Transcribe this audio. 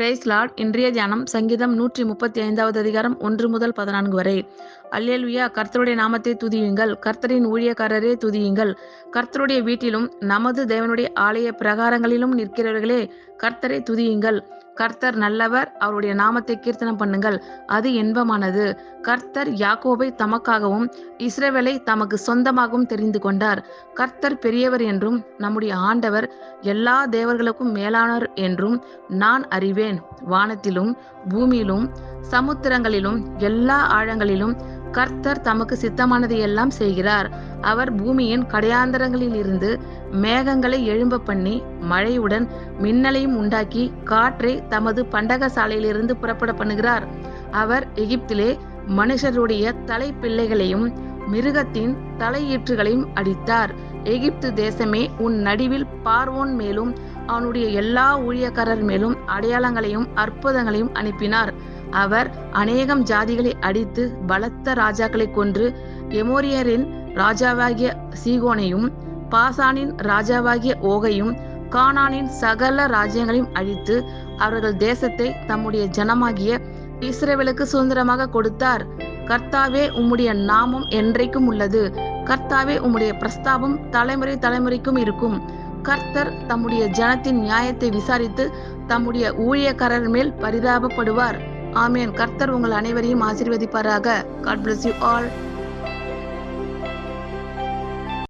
Price Lord. இன்றைய தியானம் சங்கீதம் 135வது அதிகாரம் 1 முதல் 14 வரை. அல்லேலுயா. கர்த்தருடைய நாமத்தை துதியுங்கள். கர்த்தரின் ஊழியக்காரரே துதியுங்கள். கர்த்தருடைய வீட்டிலும் நமது தேவனுடைய ஆலய பிரகாரங்களிலும் நிற்கிறவர்களே கர்த்தரை துதியுங்கள். கர்த்தர் நல்லவர், அவருடைய நாமத்தை கீர்த்தனம் பண்ணுங்கள், அது இன்பமானது. கர்த்தர் யாக்கோபை தமக்காகவும் இஸ்ரவேலை தமக்கு சொந்தமாகவும் தெரிந்து கொண்டார். கர்த்தர் பெரியவர் என்றும் நம்முடைய ஆண்டவர் எல்லா தேவர்களுக்கும் மேலானவர் என்றும் நான் அறிவேன். வானத்திலும் பூமியிலும் சமுத்திரங்களிலும் எல்லா ஆழங்களிலும் கர்த்தர் தமக்கு சித்தமானதை எல்லாம் செய்கிறார். அவர் பூமியின் கடையாந்தரங்களில் இருந்து மேகங்களை எழும்ப பண்ணி மழையுடன் மின்னலையும் உண்டாக்கி காற்றை தமது பண்டக சாலையிலிருந்து புறப்பட பண்ணுகிறார். அவர் எகிப்திலே மனுஷருடைய தலை பிள்ளைகளையும் மிருகத்தின் தலையீற்றுகளையும் அடித்தார். எகிப்து தேசமே, உன் நடுவில் பார்வோன் மேலும் அவனுடைய எல்லா ஊழியக்காரர் மேலும் அடையாளங்களையும் அற்புதங்களையும் அனுப்பினார். அவர் அநேகம் ஜாதிகளை அடித்து பலத்த ராஜாக்களை கொன்று எமோரியரின் ராஜாவாகிய சீகோனையும் பாசானின் ராஜாவாகிய ஓகையும் கானானின் சகல ராஜ்யங்களையும் அழித்து அவர்கள் தேசத்தை தம்முடைய ஜனமாகிய இஸ்ரவேலுக்கு சுதந்திரமாக கொடுத்தார். கர்த்தாவே, உம்முடைய நாமம் என்றைக்கும் உள்ளது. கர்த்தாவே, உம்முடைய பிரஸ்தாபம் தலைமுறை தலைமுறைக்கும் இருக்கும். கர்த்தர் தம்முடைய ஜனத்தின் நியாயத்தை விசாரித்து தம்முடைய ஊழியக்காரர் மேல் பரிதாபப்படுவார். ஆமேன். கர்த்தர் உங்கள் அனைவரையும் ஆசீர்வதிப்பாராக. God bless you all.